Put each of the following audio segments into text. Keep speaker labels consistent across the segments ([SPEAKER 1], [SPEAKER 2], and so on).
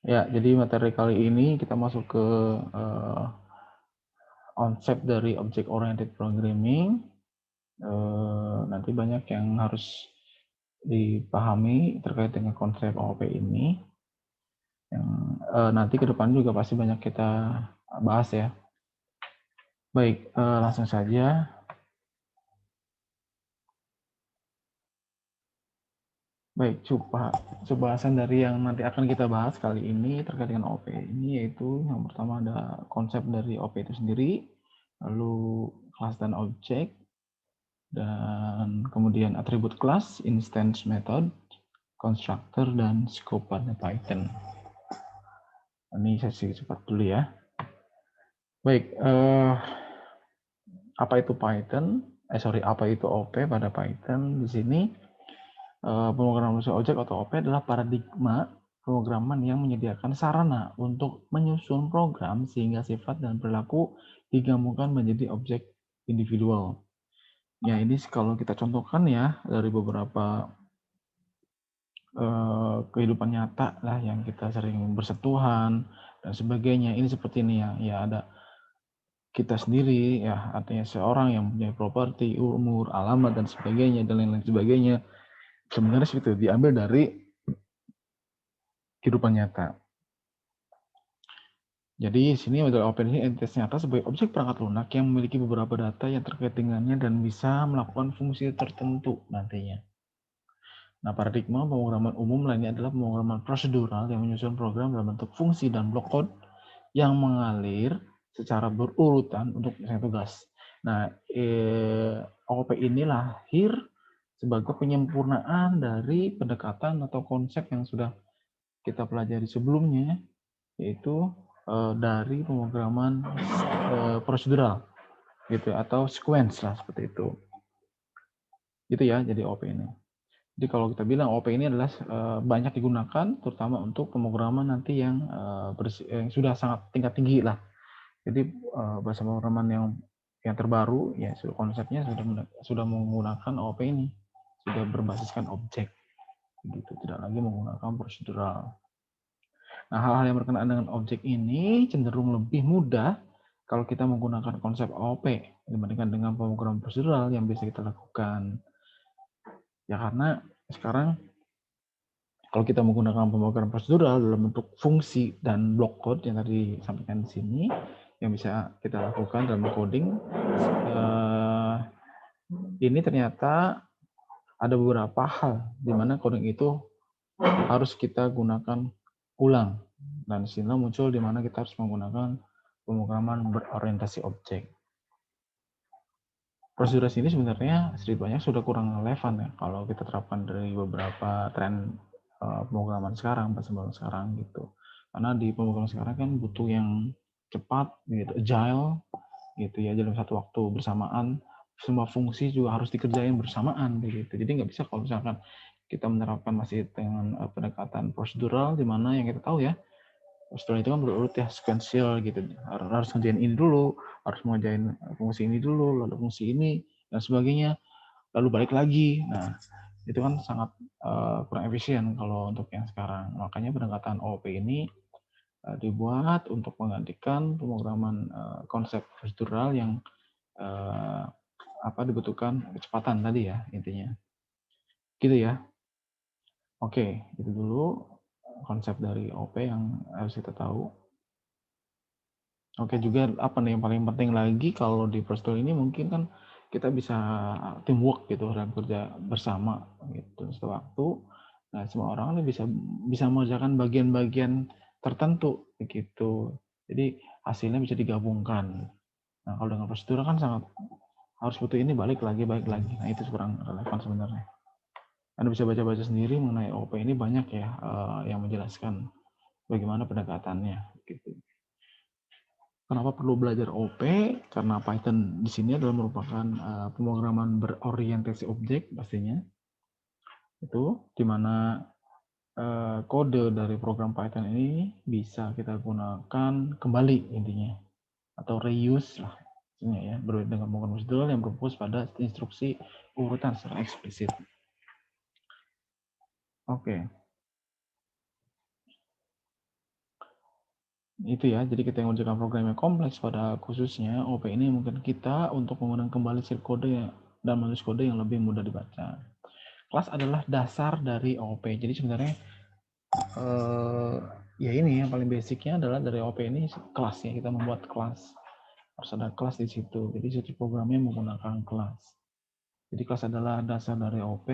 [SPEAKER 1] Ya, jadi materi kali ini kita masuk ke konsep dari Object Oriented Programming. Nanti banyak yang harus dipahami terkait dengan konsep OOP ini. Yang nanti ke depan juga pasti banyak kita bahas ya. Baik, langsung saja. Baik, coba bahasan dari yang nanti akan kita bahas kali ini terkait dengan OP ini, yaitu yang pertama ada konsep dari OP itu sendiri, lalu kelas dan objek, dan kemudian atribut kelas, instance method, constructor, dan scope pada Python. Ini sesi cepat dulu ya. Baik, apa itu Python? Apa itu OP pada Python? Di sini pemrograman objek atau OP adalah paradigma pemrograman yang menyediakan sarana untuk menyusun program sehingga sifat dan perilaku digabungkan menjadi objek individual. Ya, ini kalau kita contohkan ya dari beberapa kehidupan nyata lah yang kita sering bersentuhan dan sebagainya. Ini seperti ini ya, ya ada kita sendiri ya, artinya seorang yang punya properti, umur, alamat dan sebagainya dan lain-lain sebagainya. Sebenarnya itu diambil dari kehidupan nyata. Jadi sini adalah OpenAI entitas nyata sebagai objek perangkat lunak yang memiliki beberapa data yang terkait dengannya dan bisa melakukan fungsi tertentu nantinya. Nah, paradigma pemrograman umum lainnya adalah pemrograman prosedural yang menyusun program dalam bentuk fungsi dan blok code yang mengalir secara berurutan untuk menyelesaikan tugas. Nah, OOP ini lahir sebagai penyempurnaan dari pendekatan atau konsep yang sudah kita pelajari sebelumnya, yaitu dari pemrograman prosedural gitu atau sequence lah seperti itu. Gitu ya, jadi OOP ini. Jadi kalau kita bilang OOP ini adalah banyak digunakan terutama untuk pemrograman nanti yang sudah sangat tingkat tinggi lah. Jadi bahasa pemrograman yang terbaru ya konsepnya sudah menggunakan OOP ini, sudah berbasiskan objek gitu, tidak lagi menggunakan prosedural. Nah, hal-hal yang berkenaan dengan objek ini cenderung lebih mudah kalau kita menggunakan konsep OOP dibandingkan dengan pemrograman prosedural yang bisa kita lakukan. Ya karena sekarang kalau kita menggunakan pemrograman prosedural dalam bentuk fungsi dan block code yang tadi disampaikan di sini, yang bisa kita lakukan dalam coding, ini ternyata ada beberapa hal di mana coding itu harus kita gunakan ulang. Dan sini muncul di mana kita harus menggunakan pemrograman berorientasi objek. Prosedur ini sebenarnya sedikit banyak sudah kurang relevan ya kalau kita terapkan dari beberapa tren pemrograman sekarang, bahasa sekarang gitu. Karena di pemrograman sekarang kan butuh yang cepat, gitu, agile, gitu ya, dalam satu waktu bersamaan. Semua fungsi juga harus dikerjain bersamaan, begitu. Jadi nggak bisa kalau misalkan kita menerapkan masih dengan pendekatan prosedural, di mana yang kita tahu ya, prosedural itu kan berurut ya, sequential gitu. Harus ngerjain ini dulu, harus mengerjain fungsi ini dulu, lalu fungsi ini, dan sebagainya, lalu balik lagi. Nah, itu kan sangat kurang efisien kalau untuk yang sekarang. Makanya pendekatan OOP ini dibuat untuk menggantikan pemrograman konsep prosedural yang dibutuhkan kecepatan tadi ya intinya. Gitu ya. Oke, itu dulu konsep dari OOP yang harus kita tahu. Oke, juga apa nih yang paling penting lagi kalau di prosedural ini mungkin kan kita bisa teamwork gitu dan kerja bersama gitu sewaktu. Nah, semua orang ini bisa mengerjakan bagian-bagian tertentu begitu. Jadi hasilnya bisa digabungkan. Nah, kalau dengan prosedural kan sangat harus butuh ini balik lagi. Nah, itu kurang relevan sebenarnya. Anda bisa baca-baca sendiri mengenai OOP ini banyak ya yang menjelaskan bagaimana pendekatannya gitu. Kenapa perlu belajar OOP? Karena Python di sini adalah merupakan pemrograman berorientasi objek pastinya. Itu di mana kode dari program Python ini bisa kita gunakan kembali intinya atau reuse lah ya, berbeda dengan pemrograman prosedural yang berfokus pada instruksi urutan secara eksplisit. Oke. Itu ya, jadi kita yang mengerjakan program yang kompleks pada khususnya OP ini mungkin kita untuk menggunakan kembali sir kode dan menulis kode yang lebih mudah dibaca. Kelas adalah dasar dari OP. Jadi sebenarnya ya ini yang paling basicnya adalah dari OP ini kelasnya, kita membuat kelas. Harus ada kelas di situ. Jadi situ programnya menggunakan kelas. Jadi kelas adalah dasar dari OP.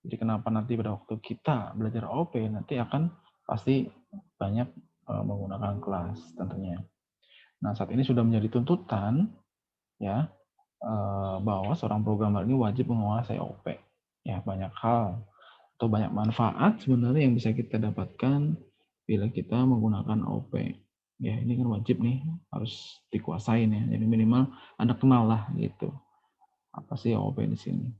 [SPEAKER 1] Jadi kenapa nanti pada waktu kita belajar OP nanti akan pasti banyak menggunakan kelas tentunya. Nah, saat ini sudah menjadi tuntutan ya bahwa seorang programmer ini wajib menguasai OP. Ya, banyak hal atau banyak manfaat sebenarnya yang bisa kita dapatkan bila kita menggunakan OP. Ya, ini kan wajib nih, harus dikuasain ya. Jadi minimal Anda kenal lah gitu. Apa sih OP di sini?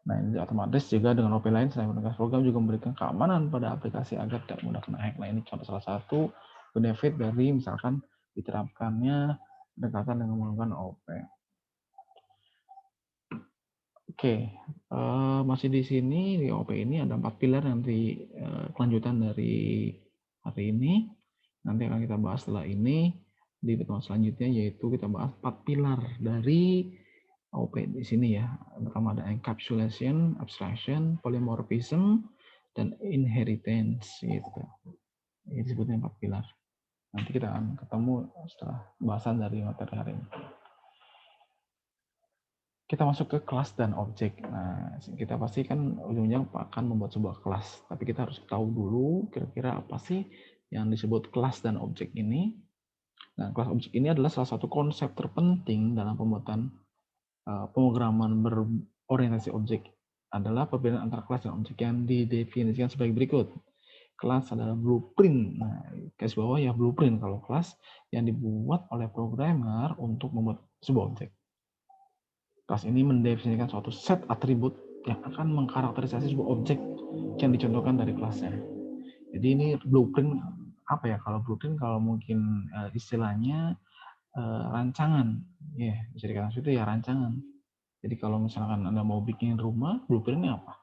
[SPEAKER 1] Nah, ini otomatis juga dengan OP lain selain menggunakan program juga memberikan keamanan pada aplikasi agar tidak mudah kena hack. Nah, ini contoh salah satu benefit dari misalkan diterapkannya pendekatan dengan menggunakan OP. Oke, masih di sini di OP ini ada 4 pilar nanti kelanjutan dari hari ini. Nanti akan kita bahas setelah ini di pertemuan selanjutnya, yaitu kita bahas 4 pilar dari OP di sini ya. Pertama ada encapsulation, abstraction, polymorphism, dan inheritance gitu. Ini disebutnya 4 pilar. Nanti kita akan ketemu setelah bahasan dari materi hari ini. Kita masuk ke kelas dan objek. Nah, kita pasti kan ujung-ujungnya akan membuat sebuah kelas. Tapi kita harus tahu dulu kira-kira apa sih yang disebut kelas dan objek ini. Nah, kelas objek ini adalah salah satu konsep terpenting dalam pembuatan pemrograman berorientasi objek. Adalah perbedaan antara kelas dan objek yang didefinisikan sebagai berikut. Kelas adalah blueprint. Nah, garis bawah ya blueprint kalau kelas yang dibuat oleh programmer untuk membuat sebuah objek. Kelas ini mendefinisikan suatu set atribut yang akan mengkarakterisasi sebuah objek yang dicontohkan dari kelasnya. Jadi ini blueprint apa ya? Kalau blueprint kalau mungkin istilahnya rancangan, ya bisa dikatakan itu ya rancangan. Jadi kalau misalkan Anda mau bikin rumah, blueprintnya apa?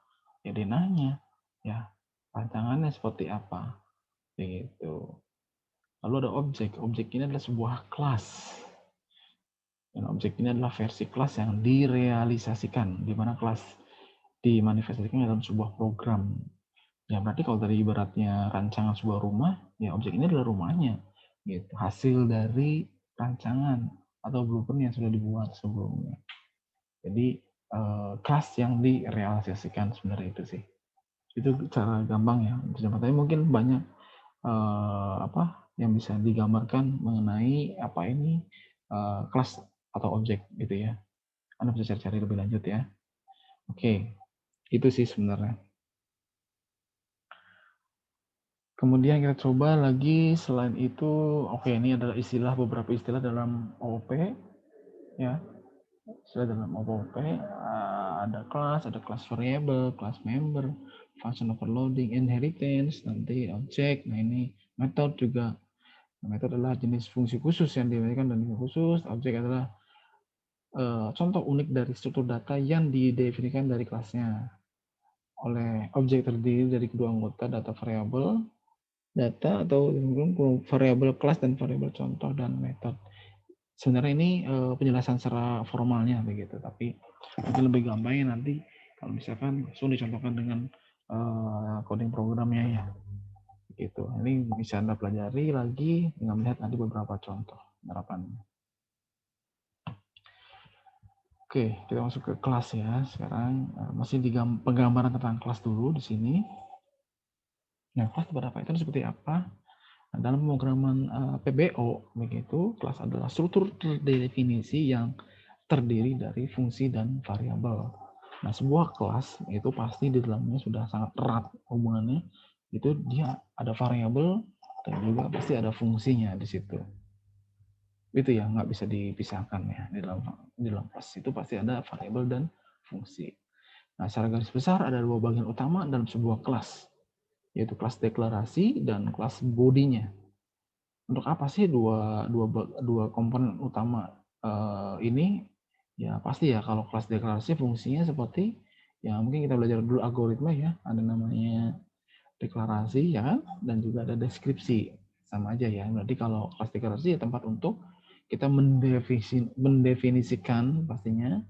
[SPEAKER 1] Ya dia nanya, ya rancangannya seperti apa, begitu. Lalu ada objek. Objek ini adalah sebuah kelas. Dan objek ini adalah versi kelas yang direalisasikan, di mana kelas dimanifestasikan dalam sebuah program. Ya berarti kalau dari ibaratnya rancangan sebuah rumah, ya objek ini adalah rumahnya. Gitu. Hasil dari rancangan atau blueprint yang sudah dibuat sebelumnya. Jadi kelas yang direalisasikan sebenarnya itu sih. Itu cara gampang ya. Tapi mungkin banyak apa yang bisa digambarkan mengenai apa ini kelas atau objek gitu ya. Anda bisa cari-cari lebih lanjut ya. Oke, itu sih sebenarnya. Kemudian kita coba lagi selain itu, oke ini adalah beberapa istilah dalam OOP ya. Istilah dalam OOP ada kelas variable, kelas member, function overloading, inheritance, nanti object. Nah ini method juga. Method adalah jenis fungsi khusus yang diberikan dan khusus. Objek adalah contoh unik dari struktur data yang didefinisikan dari kelasnya. Oleh objek terdiri dari kedua anggota data variabel, data atau variabel kelas dan variabel contoh dan metode. Sebenarnya ini penjelasan secara formalnya begitu, tapi mungkin lebih gampangnya nanti kalau misalkan langsung dicontohkan dengan coding programnya ya. Gitu. Ini bisa Anda pelajari lagi dengan melihat nanti beberapa contoh penerapannya. Oke, kita masuk ke kelas ya. Sekarang masih di penggambaran tentang kelas dulu di sini. Nah, kelas berapa itu seperti apa? Nah, dalam pemrograman PBO begitu, kelas adalah struktur terdefinisi yang terdiri dari fungsi dan variabel. Nah, sebuah kelas itu pasti di dalamnya sudah sangat erat hubungannya. Itu dia ada variabel dan juga pasti ada fungsinya di situ. Itu ya nggak bisa dipisahkan ya di dalam kelas itu pasti ada variabel dan fungsi. Nah, secara garis besar ada dua bagian utama dalam sebuah kelas, yaitu kelas deklarasi dan kelas bodinya. Untuk apa sih dua komponen utama ini? Ya pasti ya kalau kelas deklarasi fungsinya seperti ya mungkin kita belajar dulu algoritma ya, ada namanya deklarasi ya kan, dan juga ada deskripsi. sama aja ya. Berarti kalau kelas deklarasi ya tempat untuk kita mendefinisikan pastinya.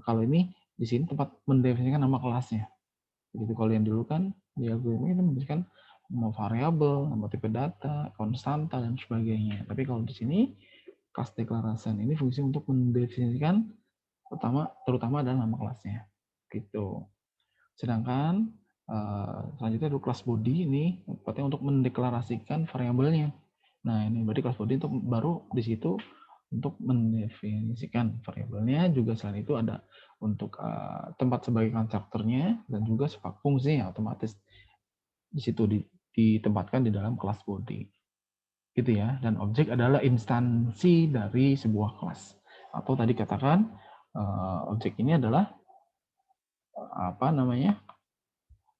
[SPEAKER 1] Kalau ini di sini tempat mendefinisikan nama kelasnya. Begitu kalau yang dulu kan di algoritma itu mendefinisikan nama variabel, nama tipe data, konstanta dan sebagainya. Tapi kalau di sini kelas deklarasi ini fungsi untuk mendefinisikan terutama adalah nama kelasnya. Gitu. Sedangkan selanjutnya ada kelas body ini tempatnya untuk mendeklarasikan variabelnya. Nah, ini berarti kelas body itu baru di situ untuk mendefinisikan variabelnya. Juga selain itu ada untuk tempat sebagai konstruktornya dan juga fungsinya otomatis di situ ditempatkan di dalam kelas body. Gitu ya. Dan objek adalah instansi dari sebuah kelas. Atau tadi katakan objek ini adalah apa namanya?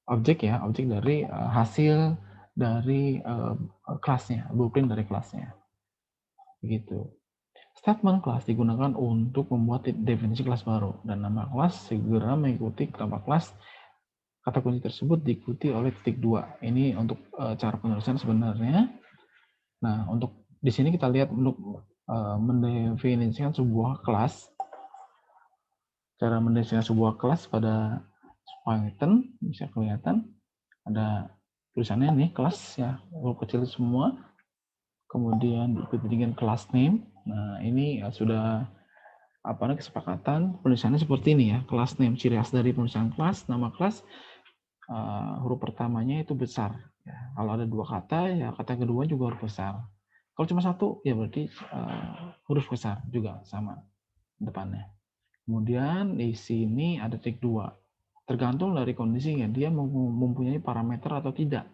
[SPEAKER 1] Objek ya, objek dari hasil dari kelasnya, blueprint dari kelasnya. Begitu. Statement kelas digunakan untuk membuat definisi kelas baru dan nama kelas segera mengikuti nama kelas. Kata kunci tersebut diikuti oleh titik 2. Ini untuk cara penulisan sebenarnya. Nah, untuk di sini kita lihat untuk mendefinisikan sebuah kelas. Cara mendefinisikan sebuah kelas pada Python bisa kelihatan ada tulisannya nih kelas ya, huruf kecil semua. Kemudian diikuti dengan class name. Nah, ini ya sudah kesepakatan penulisannya seperti ini ya. Class name, ciri khas dari penulisan kelas, nama kelas huruf pertamanya itu besar. Ya. Kalau ada dua kata, ya kata kedua juga huruf besar. Kalau cuma satu, ya berarti huruf besar juga sama depannya. Kemudian di sini ada titik 2. Tergantung dari kondisinya, dia mempunyai parameter atau tidak.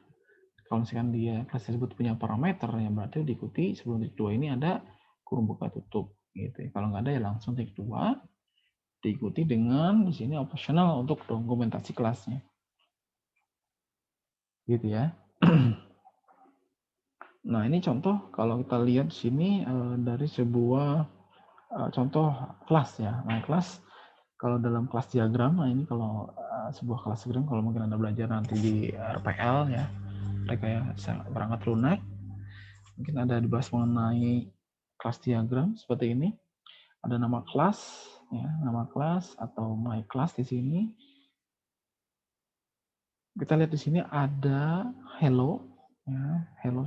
[SPEAKER 1] Kalau misalkan dia kelas tersebut punya parameter, ya berarti diikuti sebelum titik 2 ini ada kurung buka tutup. Gitu. Kalau nggak ada ya langsung titik 2 diikuti dengan di sini optional untuk dokumentasi kelasnya. Gitu ya. Nah, ini contoh kalau kita lihat di sini dari sebuah contoh kelas ya. Nah, kelas kalau dalam kelas diagram, nah ini kalau sebuah kelas diagram kalau mungkin Anda belajar nanti di RPL ya, rekayasa perangkat lunak, mungkin ada dibahas mengenai kelas diagram seperti ini. Ada nama kelas ya, nama kelas atau my class di sini. Kita lihat di sini ada hello ya, hello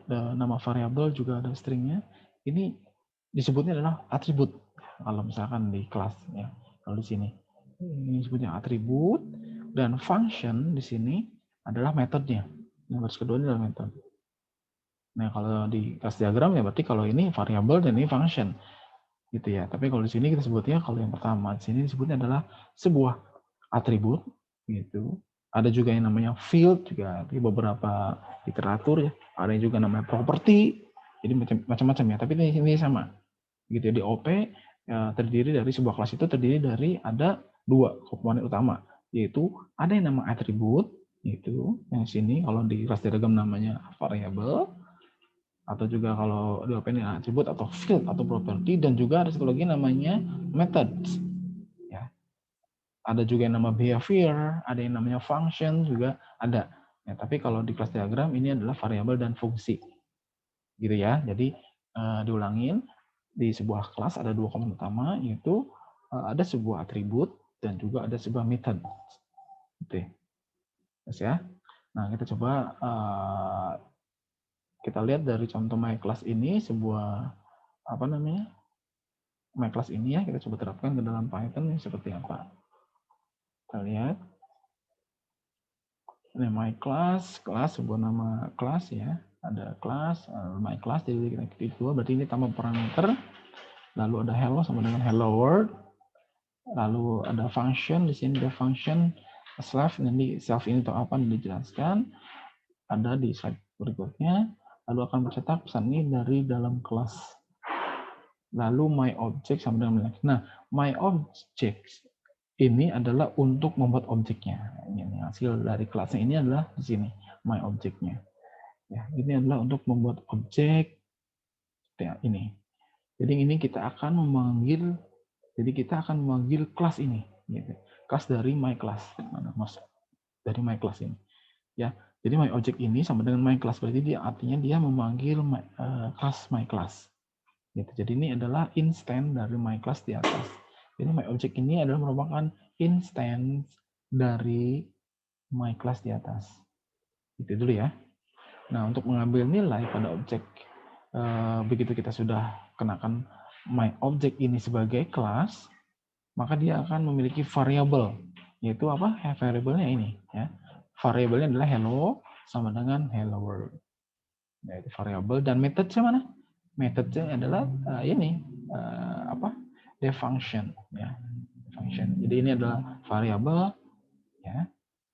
[SPEAKER 1] nama variabel juga ada stringnya. Ini disebutnya adalah atribut kalau misalkan di kelas ya. Kalau di sini ini disebutnya atribut dan function di sini adalah metodenya. Yang baris kedua ini adalah metode. Nah, kalau di kelas diagram ya berarti kalau ini variabel dan ini function gitu ya. Tapi kalau di sini kita sebutnya kalau yang pertama di sini disebutnya adalah sebuah atribut gitu. Ada juga yang namanya field juga di beberapa literatur ya. Ada yang juga namanya property. Jadi macam-macam ya. Tapi ini sama. Gitu ya. Di OP ya, terdiri dari sebuah kelas itu terdiri dari ada dua komponen utama, yaitu ada yang nama atribut itu yang sini kalau di kelas diagram namanya variable, atau juga kalau di OP ini atribut atau field atau property, dan juga ada satu lagi namanya methods. Ada juga yang nama behavior, ada yang namanya function juga ada. Ya, tapi kalau di kelas diagram ini adalah variabel dan fungsi. Gitu ya. Jadi diulangin, di sebuah kelas ada dua komponen utama, yaitu ada sebuah atribut dan juga ada sebuah method. Gitu ya. Nah, kita coba kita lihat dari contoh my class ini sebuah my class ini ya, kita coba terapkan ke dalam Python seperti apa. Kita lihat. Ini my class, sebuah nama kelas ya. Ada kelas, my class, jadi kita klik dua, berarti ini tambah parameter. Lalu ada hello sama dengan hello world. Lalu ada function, di sini ada function self, nanti self ini atau apa dijelaskan. Ada di slide berikutnya. Lalu akan mencetak pesan ini dari dalam kelas. Lalu my object sama dengan nah, my object ini adalah untuk membuat objeknya. Ini hasil dari kelasnya ini adalah di sini my objeknya. Ya, ini adalah untuk membuat objek ya, ini. Jadi ini kita akan memanggil kelas ini, gitu. Kelas dari my class, dari my class ini. Ya, Jadi my object ini sama dengan my class, berarti artinya dia memanggil class my class. Gitu. Jadi ini adalah instance dari my class di atas. Jadi my object ini adalah merupakan instance dari my class di atas. Itu dulu ya. Nah, untuk mengambil nilai pada objek, begitu kita sudah kenakan my object ini sebagai kelas, maka dia akan memiliki variabel, yaitu apa? Variabelnya ini, ya. Variabelnya adalah hello sama dengan hello world. Yaitu variabel, dan metodenya mana? Metodenya adalah ini the function, ya. Function. Jadi ini adalah variabel, ya,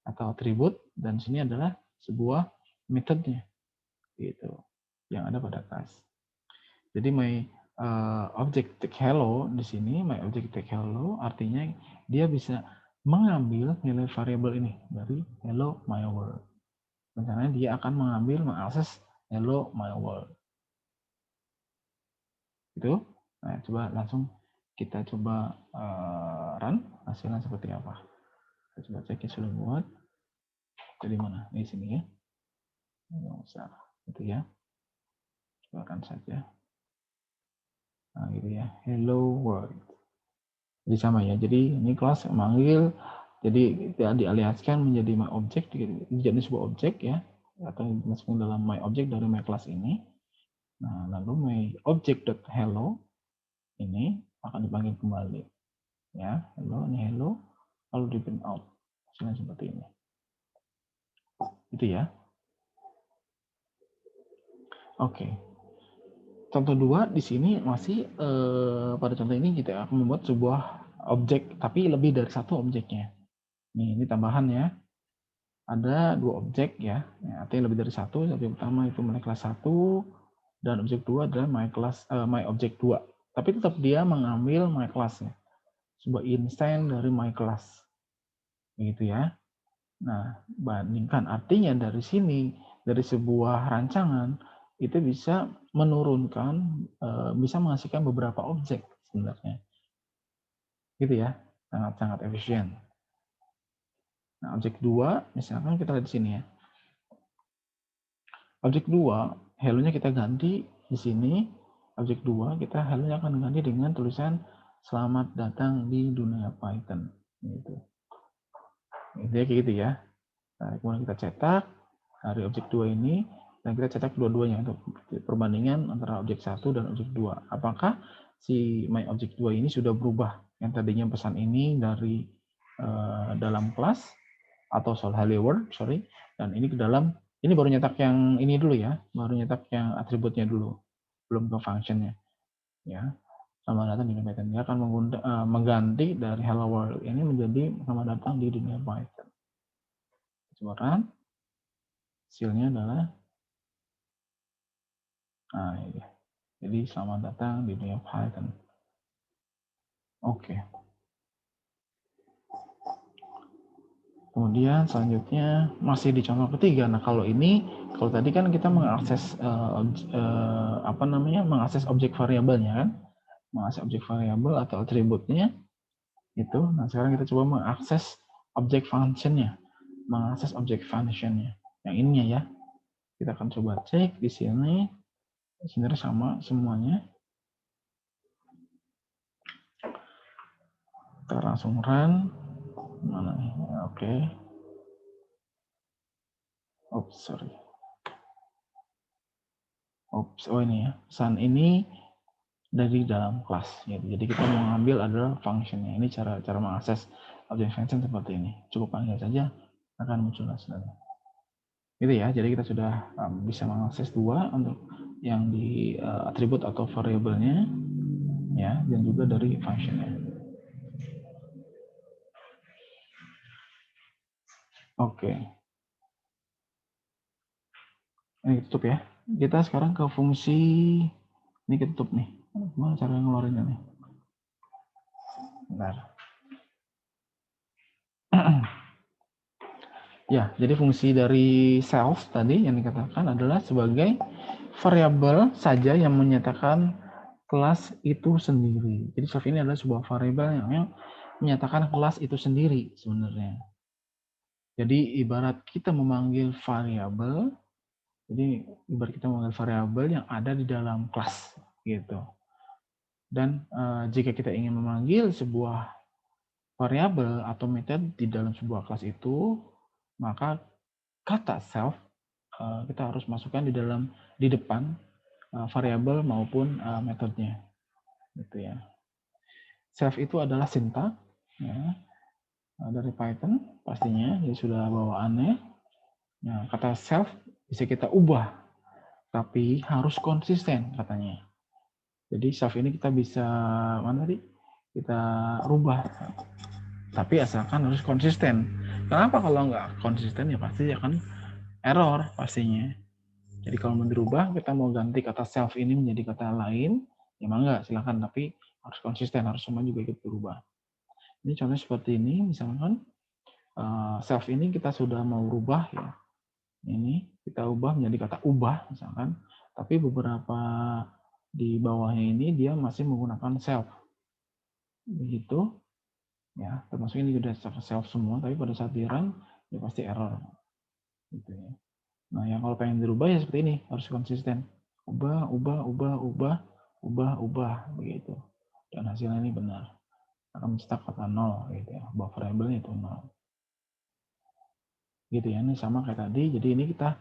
[SPEAKER 1] atau atribut, dan sini adalah sebuah metodenya, gitu, yang ada pada kelas. Jadi my object take hello di sini, my object take hello artinya dia bisa mengambil nilai variabel ini dari hello my world. Rencananya dia akan mengakses hello my world. Itu. Nah, coba langsung kita coba run, hasilnya seperti apa. Kita coba cek ya, sudah buat. Jadi mana? Di sini ya. Nggak usah. Itu ya. Coba run saja. Nah, gitu ya. Hello world. Jadi sama ya. Jadi ini kelas memanggil, jadi dialiaskan menjadi my object, jadi sebuah objek ya, atau dimasukkan dalam my object dari my class ini. Nah, lalu my object.hello ini akan dipanggil kembali. Ya, hello, ini hello, lalu di print out. Hasilnya seperti ini. Itu ya. Oke. Contoh 2 di sini masih pada contoh ini kita akan membuat sebuah objek, tapi lebih dari satu objeknya. Nih, ini tambahan ya. Ada 2 objek ya, artinya lebih dari satu. Objek pertama itu my class 1, dan objek 2 adalah my object 2. Tapi tetap dia mengambil my class-nya, sebuah instance dari my class. Begitu ya. Nah, bandingkan artinya dari sini, dari sebuah rancangan itu bisa menurunkan, bisa menghasilkan beberapa objek sebenarnya. Gitu ya, sangat-sangat efisien. Nah, objek 2, misalkan kita lihat di sini ya. Objek 2, hello-nya kita ganti di sini. Objek 2, kita hello-nya akan ganti dengan tulisan selamat datang di dunia Python. Gitu. Gitu ya, kayak gitu ya. Nah, kemudian kita cetak dari objek 2 ini, dan kita cetak dua-duanya untuk perbandingan antara objek 1 dan objek 2. Apakah si my object 2 ini sudah berubah? Yang tadinya pesan ini dari dalam kelas, atau hello world, sorry, dan ini ke dalam, ini baru nyetak yang ini dulu ya, baru nyetak yang atributnya dulu, belum ke functionnya, ya. Selamat datang di dunia Python. Dia akan mengganti dari hello world ini menjadi selamat datang di dunia Python. Coba run, hasilnya adalah, nah ini, jadi selamat datang di dunia Python. Oke. Kemudian selanjutnya masih di contoh ketiga. Nah, kalau ini, kalau tadi kan kita mengakses mengakses objek variabelnya kan, mengakses objek variabel atau atributnya itu. Nah, sekarang kita coba mengakses objek functionnya, mengakses objek functionnya. Yang ininya ya. Kita akan coba cek di sini. Sebenarnya sama semuanya. Kita langsung run. Mana nih? Oke. Oops, sorry. Oops, oh ini ya. Pesan ini dari dalam kelas. Jadi kita mau ngambil adalah functionnya. Ini cara mengakses object function seperti ini. Cukup panggil saja, akan muncul hasilnya. Gitu ya. Jadi kita sudah bisa mengakses 2 untuk yang di atribut atau variabelnya, ya, dan juga dari functionnya. Oke. Ini tutup ya. Kita sekarang ke fungsi, ini kita tutup nih. Gimana cara ngeluarinnya nih? Bentar. Ya, jadi fungsi dari self tadi yang dikatakan adalah sebagai variabel saja yang menyatakan kelas itu sendiri. Jadi self ini adalah sebuah variabel yang menyatakan kelas itu sendiri sebenarnya. Jadi ibarat kita memanggil variabel, jadi ibarat kita memanggil variabel yang ada di dalam kelas gitu. Dan jika kita ingin memanggil sebuah variabel atau metode di dalam sebuah kelas itu, maka kata self kita harus masukkan di depan variabel maupun metodenya, gitu ya. Self itu adalah sintak ya, dari Python pastinya, jadi sudah bawaannya. Nah, kata self bisa kita ubah, tapi harus konsisten katanya. Jadi self ini kita bisa mana tadi? Kita rubah, tapi asalkan harus konsisten. Kenapa kalau nggak konsisten ya pasti akan error pastinya. Jadi kalau mau dirubah, kita mau ganti kata self ini menjadi kata lain, ya mangga silakan, tapi harus konsisten, harus semua juga ikut berubah. Ini contohnya seperti ini, misalkan self ini kita sudah mau rubah ya, ini kita ubah menjadi kata ubah misalkan, tapi beberapa di bawahnya ini dia masih menggunakan self, begitu ya, termasuk ini sudah self semua, tapi pada saat di run ya pasti error, gitu ya. Nah, yang kalau pengen dirubah ya seperti ini, harus konsisten. Ubah, begitu. Dan hasilnya ini benar. Akan mencetak kata 0, gitu ya. Bahwa variabelnya itu 0. Gitu ya, ini sama kayak tadi. Jadi ini kita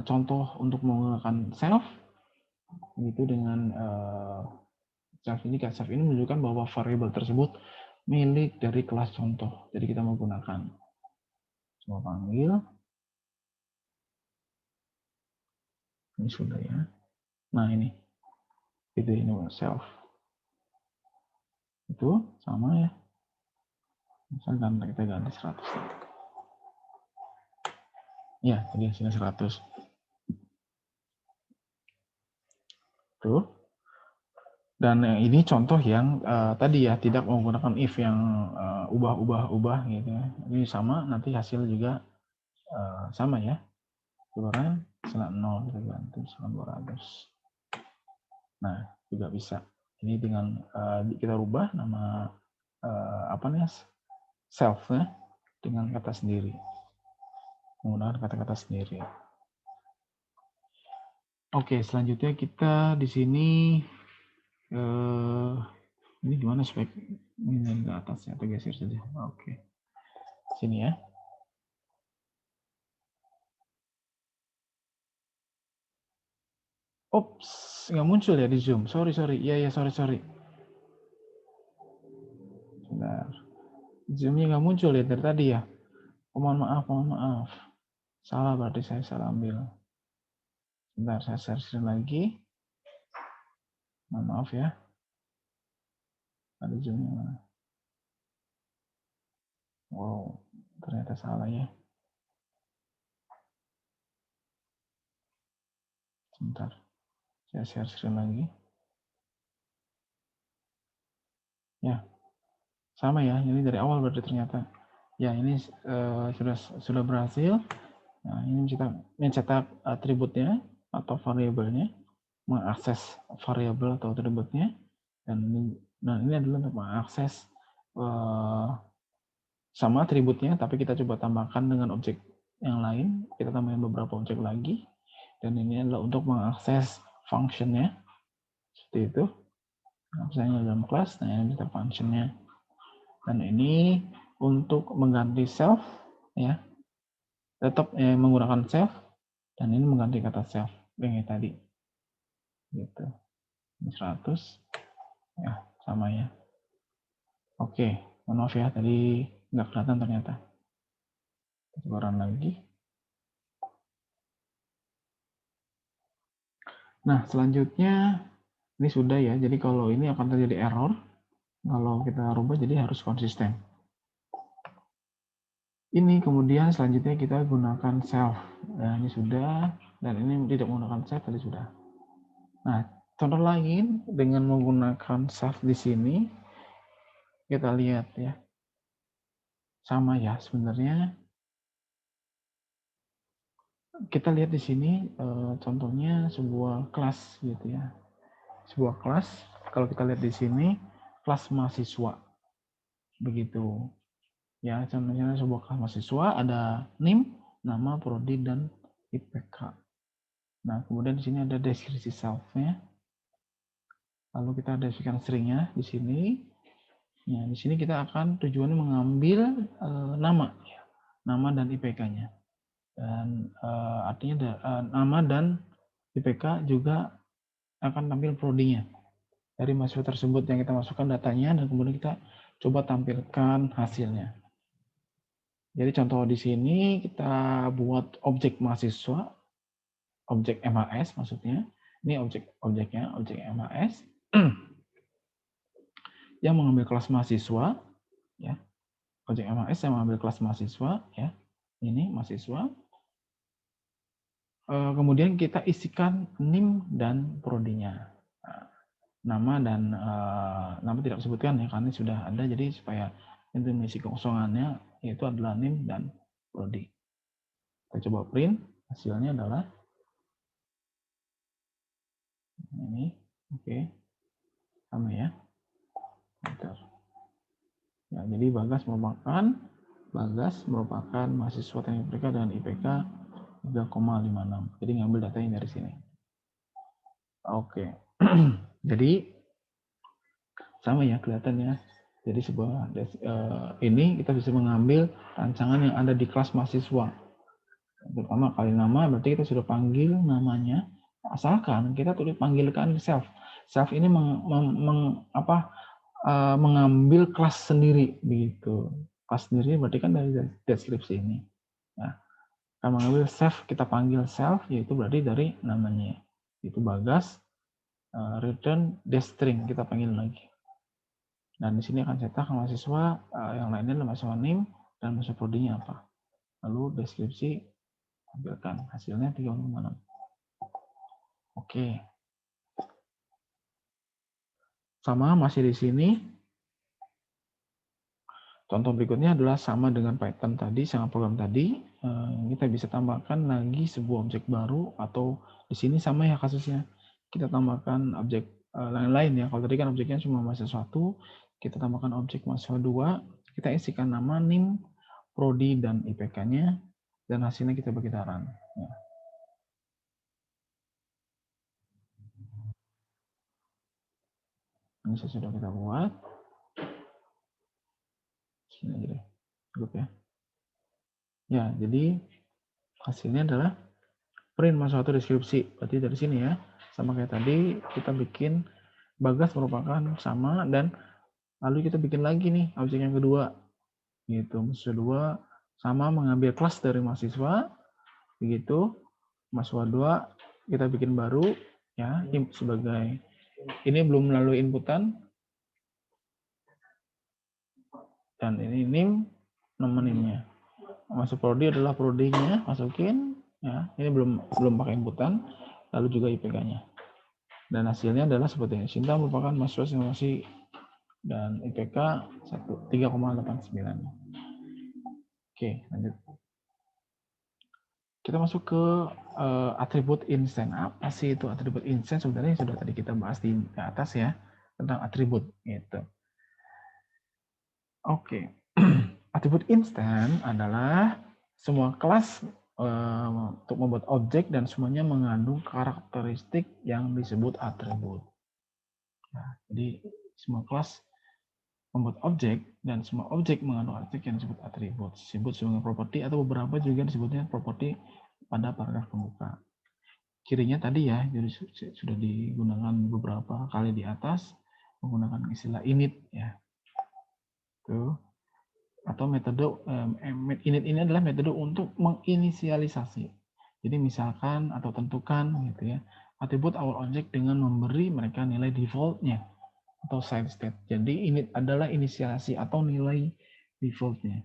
[SPEAKER 1] contoh untuk menggunakan self, gitu dengan self ini menunjukkan bahwa variabel tersebut milik dari kelas contoh. Jadi kita menggunakan. Coba panggil. Ini sudah ya. Nah ini. Itu ini self. Itu sama ya. Misalnya kita ganti 100. Ya, jadi hasilnya 100. Tuh. Dan ini contoh yang tadi ya, tidak menggunakan if yang ubah gitu ya. Ini sama, nanti hasil juga sama ya. Keluaran misalnya 0, kita ganti misalnya 200. Nah, juga bisa. Ini dengan kita rubah nama self-nya dengan kata sendiri. Menggunakan kata-kata sendiri. Oke, selanjutnya kita di sini ini gimana spek ini ke atasnya atau geser saja? Oke, sini ya. Ops, nggak muncul ya di Zoom. Sorry. Iya, sorry. Bentar. Zoom-nya nggak muncul ya dari tadi ya. Oh, mohon maaf. Salah berarti saya salah ambil. Bentar, saya search lagi. Mohon maaf ya. Ada Zoom-nya mana? Wow, ternyata salah ya. Sebentar, saya share screen lagi. Ya, sama ya. Ini dari awal berarti ternyata. Ya, ini sudah berhasil. Nah, ini mencetak atributnya atau variabelnya, mengakses variabel atau atributnya, dan ini adalah untuk mengakses sama atributnya, tapi kita coba tambahkan dengan objek yang lain. Kita tambahkan beberapa objek lagi, dan ini adalah untuk mengakses functionnya, seperti itu. Misalnya dalam kelas, nah ini kita functionnya. Dan ini untuk mengganti self, ya, tetap menggunakan self, dan ini mengganti kata self yang tadi, gitu. Ini 100, ya sama ya. Oke, maaf ya tadi nggak kelihatan ternyata. Coba run lagi. Nah, selanjutnya ini sudah ya. Jadi kalau ini akan terjadi error, kalau kita rubah jadi harus konsisten. Ini kemudian selanjutnya kita gunakan self. Nah, ini sudah, dan ini tidak menggunakan self tadi sudah. Nah, contoh lain dengan menggunakan self di sini, kita lihat ya. Sama ya sebenarnya. Kita lihat di sini contohnya sebuah kelas gitu ya. Sebuah kelas, kalau kita lihat di sini kelas mahasiswa. Begitu. Ya, contohnya sebuah kelas mahasiswa ada NIM, nama, prodi, dan IPK. Nah, kemudian di sini ada deskripsi self-nya. Lalu kita deskripsikan stringnya di sini. Ya, di sini kita akan tujuannya mengambil nama dan IPK-nya. Dan artinya nama dan IPK juga akan tampil prodinya dari mahasiswa tersebut yang kita masukkan datanya, dan kemudian kita coba tampilkan hasilnya. Jadi contoh di sini kita buat objek mahasiswa, objek MHS maksudnya. Ini objeknya, objek MHS yang mengambil kelas mahasiswa, ya. Objek MHS yang mengambil kelas mahasiswa, ya. Ini mahasiswa. Kemudian kita isikan NIM dan prodinya. Nama dan nama tidak disebutkan ya karena sudah ada, jadi supaya itu mengisi kekosongannya yaitu adalah NIM dan prodi. Kita coba print, hasilnya adalah ini. Oke. Sama ya. Bentar. Ya, jadi Bagas merupakan mahasiswa teknik mereka dengan IPK 3,56. Jadi ngambil datanya dari sini. Oke. Jadi sama ya kelihatannya. Jadi sebuah ini kita bisa mengambil rancangan yang ada di kelas mahasiswa. Pertama kali nama berarti kita sudah panggil namanya. Asalkan kita tulis panggilkan self. Self ini mengambil kelas sendiri begitu. Kelas sendiri berarti kan dari deskripsi ini. Nah, kalau mengambil self kita panggil self yaitu berarti dari namanya. Itu Bagas return string kita panggil lagi. Dan di sini akan cetak mahasiswa yang lainnya adalah mahasiswa NIM dan mahasiswa prodinya apa. Lalu deskripsi tampilkan hasilnya 3,6. Oke. Sama masih di sini. Contoh berikutnya adalah sama dengan Python tadi, sama program tadi. Kita bisa tambahkan lagi sebuah objek baru atau di sini sama ya kasusnya. Kita tambahkan objek lain-lain ya. Kalau tadi kan objeknya cuma mahasiswa 1, kita tambahkan objek mahasiswa 2, kita isikan nama, NIM, prodi, dan IPK-nya, dan hasilnya kita bagi taran. Ya. Ini sudah kita buat. Sini aja deh. Cukup ya. Ya, jadi hasilnya adalah print mahasiswa 1 deskripsi. Berarti dari sini ya. Sama kayak tadi, kita bikin Bagas merupakan sama, dan lalu kita bikin lagi nih objek yang kedua. Gitu, mahasiswa 2 sama mengambil kelas dari mahasiswa. Begitu. Mahasiswa 2 kita bikin baru ya, sebagai ini belum melalui inputan. Dan ini NIM, nama NIM-nya. Masuk prodi adalah prodinya, masukin ya. Ini belum pakai inputan. Lalu juga IPK-nya. Dan hasilnya adalah seperti ini. Sinta merupakan mahasiswa simulasi dan IPK 3,89. Oke, lanjut. Kita masuk ke atribut instan. Apa sih itu atribut instan? Sebenarnya sudah tadi kita bahas di atas ya, tentang atribut gitu. Oke. Atribut instan adalah semua kelas untuk membuat objek dan semuanya mengandung karakteristik yang disebut atribut. Nah, jadi semua kelas membuat objek dan semua objek mengandung objek yang disebut atribut. Disebut sebagai properti atau beberapa juga disebutnya properti pada paragraf pembuka. Cirinya tadi ya, jadi sudah digunakan beberapa kali di atas menggunakan istilah init ya. Tuh. Atau metode init ini adalah metode untuk menginisialisasi. Jadi misalkan atau tentukan gitu ya atribut awal objek dengan memberi mereka nilai defaultnya atau side state. Jadi init adalah inisiasi atau nilai defaultnya.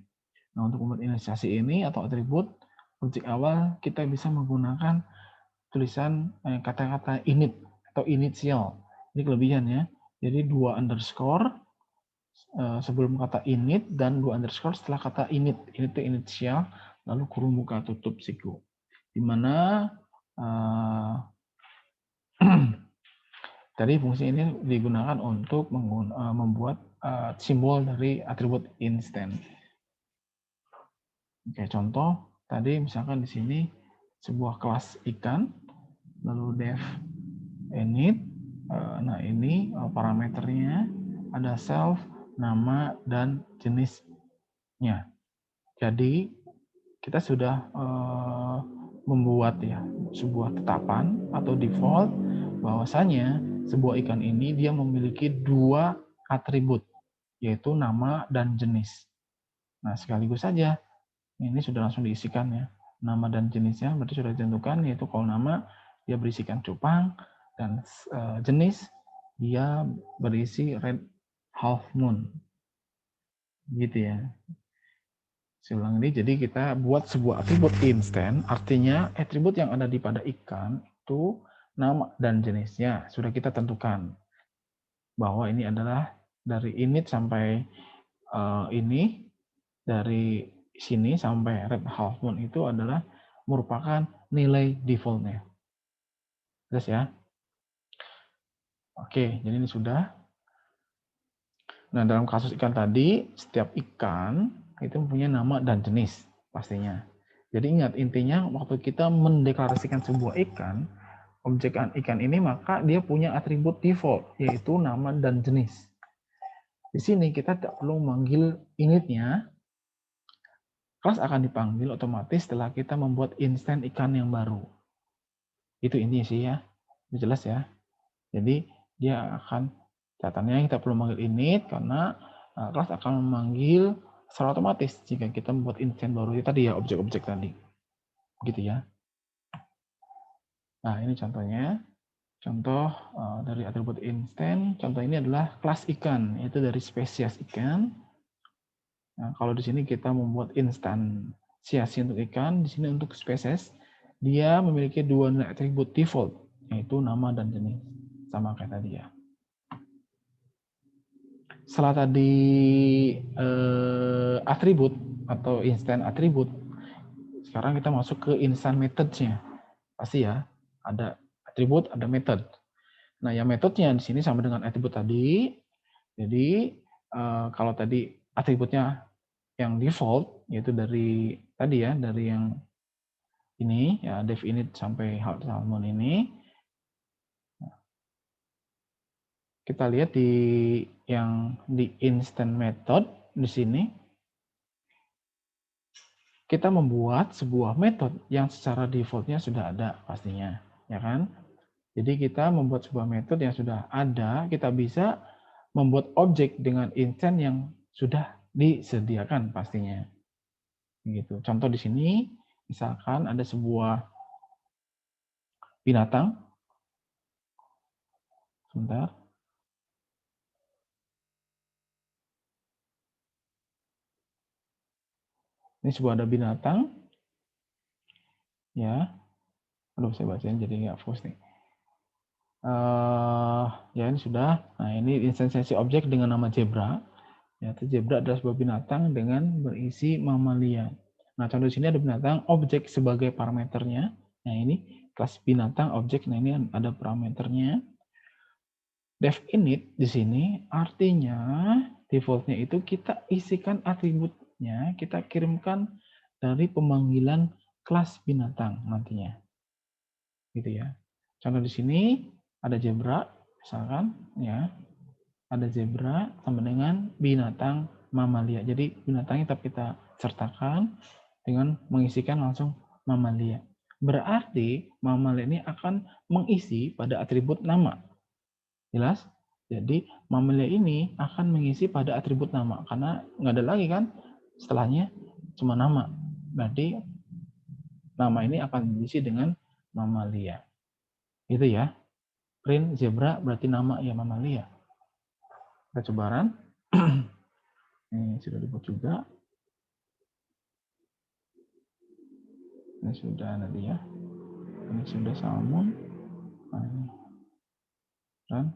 [SPEAKER 1] Nah, untuk membuat inisiasi ini atau atribut objek awal kita bisa menggunakan tulisan kata-kata init atau initial. Ini kelebihannya. Jadi 2 underscore sebelum kata init dan 2 underscore setelah kata init. Ini itu initial, lalu kurung buka tutup siku. Di mana tadi fungsi ini digunakan untuk membuat simbol dari atribut instan. Oke, contoh tadi misalkan di sini sebuah kelas ikan, lalu def init. Nah ini parameternya ada self, nama, dan jenisnya. Jadi kita sudah membuat ya sebuah tetapan atau default bahwasanya sebuah ikan ini dia memiliki 2 atribut, yaitu nama dan jenis. Nah sekaligus saja ini sudah langsung diisikan ya. Nama dan jenisnya berarti sudah ditentukan, yaitu kalau nama dia berisikan cupang, dan jenis dia berisi red half moon. Gitu ya. Saya ulang ini, jadi kita buat sebuah atribut instan, artinya atribut yang ada di pada ikan itu nama dan jenisnya sudah kita tentukan. Bahwa ini adalah dari init sampai ini, dari sini sampai red half moon itu adalah merupakan nilai defaultnya. Jelas ya? Oke, jadi ini sudah. Nah, dalam kasus ikan tadi, setiap ikan itu mempunyai nama dan jenis pastinya. Jadi ingat, intinya waktu kita mendeklarasikan sebuah ikan, objek ikan ini maka dia punya atribut default, yaitu nama dan jenis. Di sini kita tidak perlu memanggil initnya, kelas akan dipanggil otomatis setelah kita membuat instan ikan yang baru. Itu intinya sih ya, jelas ya. Jadi dia akan, catatannya kita perlu memanggil init karena kelas akan memanggil secara otomatis jika kita membuat instan baru itu tadi ya, objek-objek tadi. Gitu ya. Nah, ini contohnya. Contoh dari atribut instan, contoh ini adalah kelas ikan, yaitu dari spesies ikan. Nah, kalau di sini kita membuat instansiasi untuk ikan, di sini untuk spesies, dia memiliki 2 atribut default, yaitu nama dan jenis. Sama kayak tadi ya. Setelah tadi atribut atau instant atribut, sekarang kita masuk ke instant methods-nya. Pasti ya, ada atribut, ada method. Nah, yang metodenya di sini sama dengan atribut tadi. Jadi kalau tadi atributnya yang default, yaitu dari tadi ya, dari yang ini ya, def init sampai halmon ini. Kita lihat di yang di instant method di sini, kita membuat sebuah metode yang secara defaultnya sudah ada pastinya, ya kan? Jadi kita membuat sebuah metode yang sudah ada, kita bisa membuat objek dengan instan yang sudah disediakan pastinya. Gitu. Contoh di sini, misalkan ada sebuah binatang. Sebentar. Ini sebuah ada binatang. Ya. Aduh, saya bacain jadi nggak fokus nih. Ya ini sudah. Nah ini instansiasi objek dengan nama zebra. Ya, zebra adalah sebuah binatang dengan berisi mamalia. Nah contoh di sini ada binatang, objek sebagai parameternya. Nah ini kelas binatang, objek. Nah ini ada parameternya. Def init di sini artinya defaultnya itu kita isikan atributnya, kita kirimkan dari pemanggilan kelas binatang nantinya. Gitu ya. Contoh di sini ada zebra, misalkan ya, ada zebra sama dengan binatang mamalia. Jadi binatangnya tetap kita sertakan dengan mengisikan langsung mamalia. Berarti mamalia ini akan mengisi pada atribut nama. Jelas? Jadi mamalia ini akan mengisi pada atribut nama karena nggak ada lagi kan setelahnya cuma nama. Berarti nama ini akan diisi dengan mamalia. Itu ya. Print zebra berarti nama ya mamalia. Kita coba run. Ini sudah dibuat juga. Ini sudah tadi ya. Ini sudah salmon. Nah, ini. Run.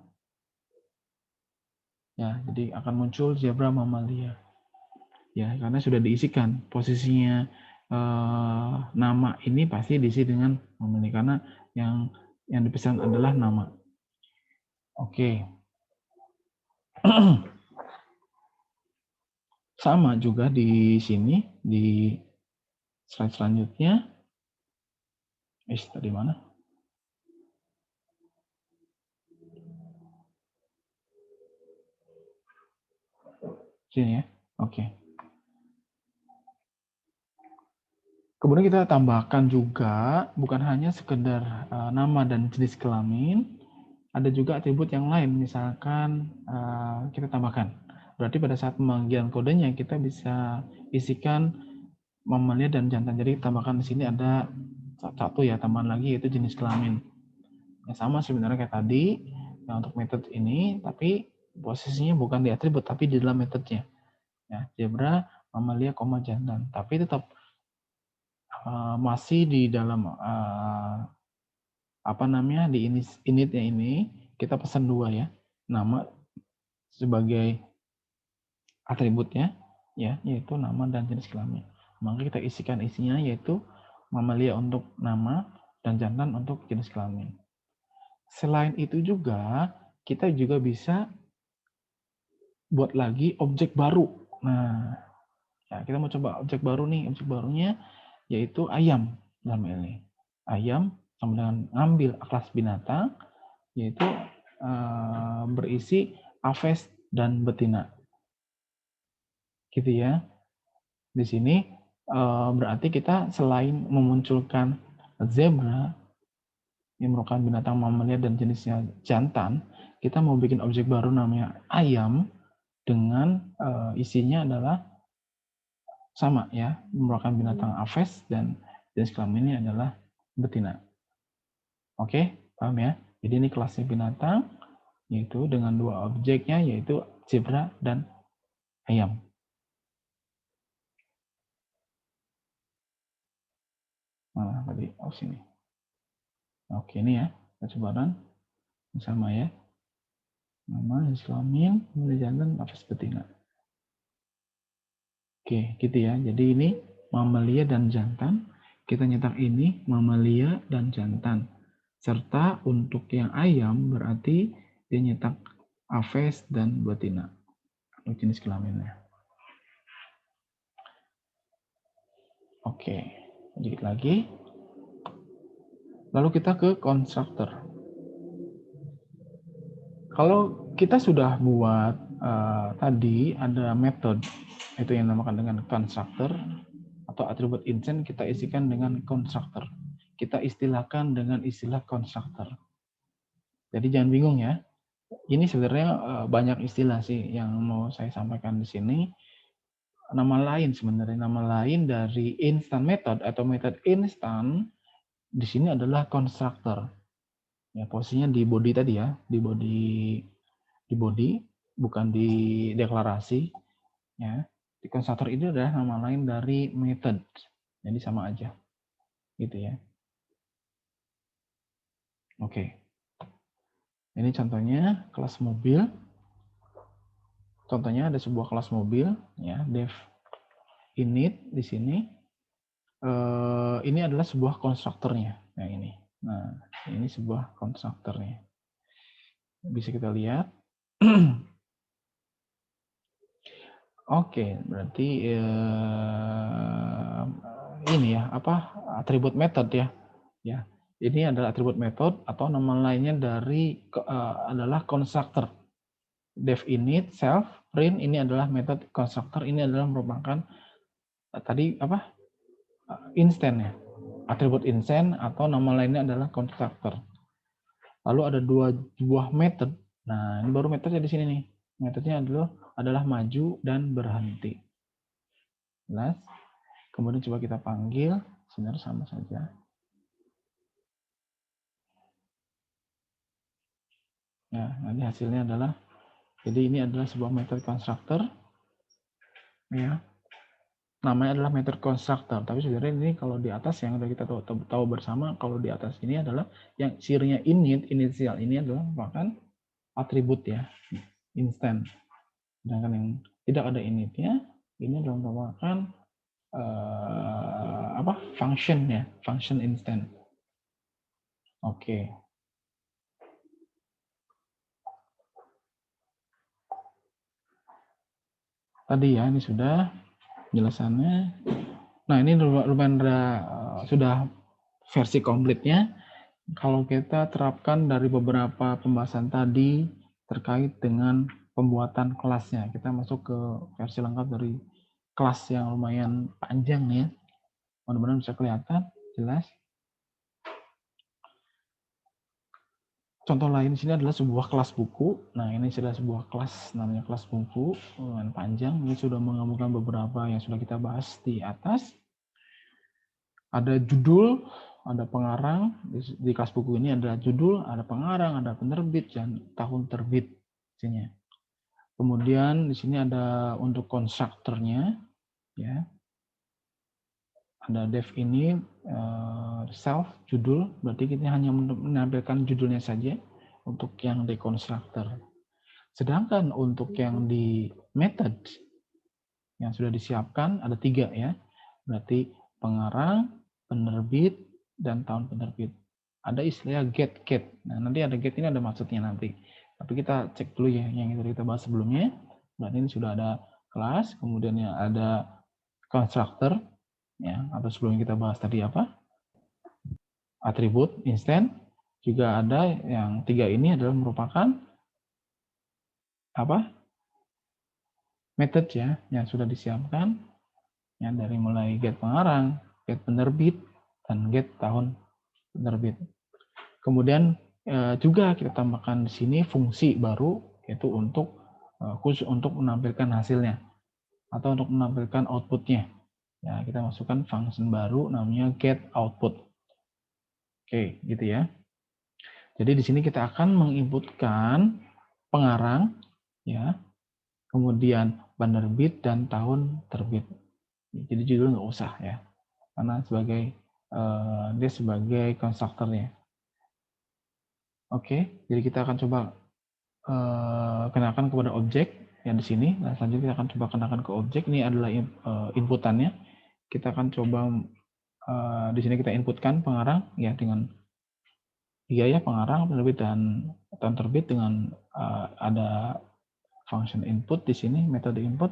[SPEAKER 1] Ya, jadi akan muncul zebra mamalia. Ya, karena sudah diisikan posisinya nama ini pasti diisi dengan mamalia karena yang dipesan adalah nama. Oke. Sama juga di sini di Slide selanjutnya. Tadi mana? Sini ya. Oke. Kemudian kita tambahkan juga bukan hanya sekedar nama dan jenis kelamin, ada juga atribut yang lain. Misalkan kita tambahkan. Berarti pada saat pemanggilan kodenya kita bisa isikan mamalia dan jantan. Jadi tambahkan di sini ada satu ya, tambahan lagi yaitu jenis kelamin. Yang sama sebenarnya kayak tadi ya, untuk metode ini, tapi posisinya bukan di atribut tapi di dalam metodenya. Ya, zebra, mamalia, jantan. Tapi tetap masih di dalam di initnya ini kita pesan dua ya, nama sebagai atributnya ya, yaitu nama dan jenis kelamin. Maka kita isikan isinya yaitu mamalia untuk nama dan jantan untuk jenis kelamin. Selain itu juga kita juga bisa buat lagi objek baru. Nah, ya kita mau coba objek baru nih. Objek barunya yaitu ayam dalam ini. Ayam sama dengan ngambil kelas binatang yaitu berisi aves dan betina. Gitu ya. Di sini berarti kita selain memunculkan zebra yang merupakan binatang mamalia dan jenisnya jantan, kita mau bikin objek baru namanya ayam dengan isinya adalah sama ya, merupakan binatang aves dan jenis kelaminnya adalah betina. Oke, paham ya? Jadi ini kelasnya binatang, yaitu dengan dua objeknya, yaitu zebra dan ayam. Nah, tadi sini. Oke, ini ya, percobaan sama ya. Nama, jenis kelamin, jantan, aves, betina. Oke, gitu ya. Jadi ini mamalia dan jantan. Kita nyetak ini mamalia dan jantan. Serta untuk yang ayam berarti dia nyetak aves dan betina. Untuk jenis kelaminnya. Oke, sedikit lagi. Lalu kita ke konstruktor. Kalau kita sudah buat tadi ada metode itu yang dinamakan dengan konstruktor atau atribut instance, kita isikan dengan konstruktor. Kita istilahkan dengan istilah konstruktor. Jadi jangan bingung ya. Ini sebenarnya banyak istilah sih yang mau saya sampaikan di sini. Nama lain sebenarnya, nama lain dari instant method atau method instant di sini adalah konstruktor. Ya, posisinya di body tadi ya, di body bukan di deklarasi ya. Di konstruktor ini adalah nama lain dari method. Jadi sama aja. Gitu ya. Oke. Ini contohnya kelas mobil. Contohnya ada sebuah kelas mobil ya, dev init di sini. Ini adalah sebuah konstruktornya. Nah, ini. Nah, ini sebuah konstruktornya. Bisa kita lihat. Oke, berarti ini ya, atribut method ya. Ya. Ini adalah atribut method atau nama lainnya dari adalah konstruktor. Dev init, self, print ini adalah metode konstruktor, ini adalah merupakan tadi instant ya. Atribut instant atau nama lainnya adalah konstruktor. Lalu ada dua buah metode. Nah, ini baru metodenya di sini nih. Metodenya adalah maju dan berhenti. Jelas? Kemudian coba kita panggil, sebenarnya sama saja. Ya, nanti hasilnya adalah, jadi ini adalah sebuah metode konstruktor. Ya, namanya adalah metode konstruktor. Tapi sebenarnya ini kalau di atas yang udah kita tahu bersama, kalau di atas ini adalah yang cirinya init, inisial ini adalah merupakan atribut ya, instant. Sedangkan yang tidak ada initnya, ini adalah merupakan function ya, function instant. Oke. Tadi ya, ini sudah penjelasannya. Nah, ini lumayan sudah versi komplitnya. Kalau kita terapkan dari beberapa pembahasan tadi terkait dengan pembuatan kelasnya, kita masuk ke versi lengkap dari kelas yang lumayan panjang nih ya. Mudah-mudahan bisa kelihatan jelas. Contoh lain di sini adalah sebuah kelas buku. Nah, ini sudah sebuah kelas namanya kelas buku, lumayan panjang. Ini sudah menggabungkan beberapa yang sudah kita bahas di atas. Ada judul, ada pengarang. Di kelas buku ini ada judul, ada pengarang, ada penerbit, dan tahun terbit. Sini. Kemudian di sini ada untuk konstruktornya, ya. Ada dev ini self judul, berarti kita hanya menampilkan judulnya saja untuk yang di konstruktor. Sedangkan untuk yang di method yang sudah disiapkan ada 3 ya, berarti pengarang, penerbit, dan tahun penerbit. Ada istilah get. Nah, nanti ada get ini ada maksudnya nanti. Tapi kita cek dulu ya yang kita bahas sebelumnya. Berarti ini sudah ada kelas, kemudian ada constructor, ya, atau sebelum kita bahas tadi apa? Atribut, instant. Juga ada yang 3 ini adalah merupakan apa? Method ya yang sudah disiapkan. Ya, dari mulai get pengarang, get penerbit, dan get tahun penerbit. Kemudian juga kita tambahkan di sini fungsi baru, yaitu untuk khusus untuk menampilkan hasilnya atau untuk menampilkan outputnya. Ya, kita masukkan function baru namanya get output. Oke, gitu ya. Jadi di sini kita akan menginputkan pengarang, ya, kemudian penerbit dan tahun terbit. Jadi judul nggak usah ya, karena dia sebagai konstruktornya. Oke, jadi kita akan coba kenakan kepada objek yang di sini. Nah, selanjutnya kita akan coba kenakan ke objek. Ini adalah inputannya. Kita akan coba di sini kita inputkan pengarang ya dengan ya pengarang, penerbit, dan tahun terbit dengan ada function input di sini, metode input,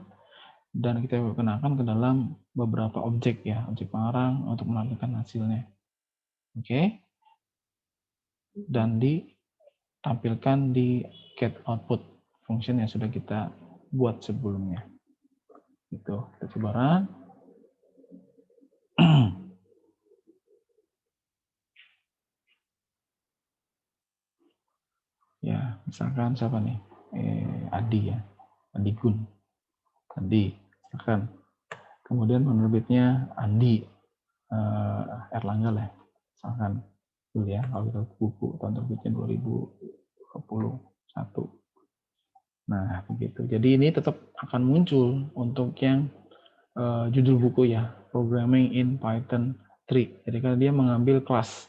[SPEAKER 1] dan kita kenakan ke dalam beberapa objek ya, objek pengarang untuk menampilkan hasilnya. Oke. Dan ditampilkan di get output function yang sudah kita buat sebelumnya. Itu kita coba run. Ya, misalkan siapa nih? Adi ya. Adi Gun. Adi, misalkan. Kemudian penerbitnya Andi Erlangga lah. Misalkan dulu ya, kalau kita buku tahun terbitnya 2021. Nah, begitu. Jadi ini tetap akan muncul untuk yang judul buku ya, Programming in Python 3. Jadi karena dia mengambil kelas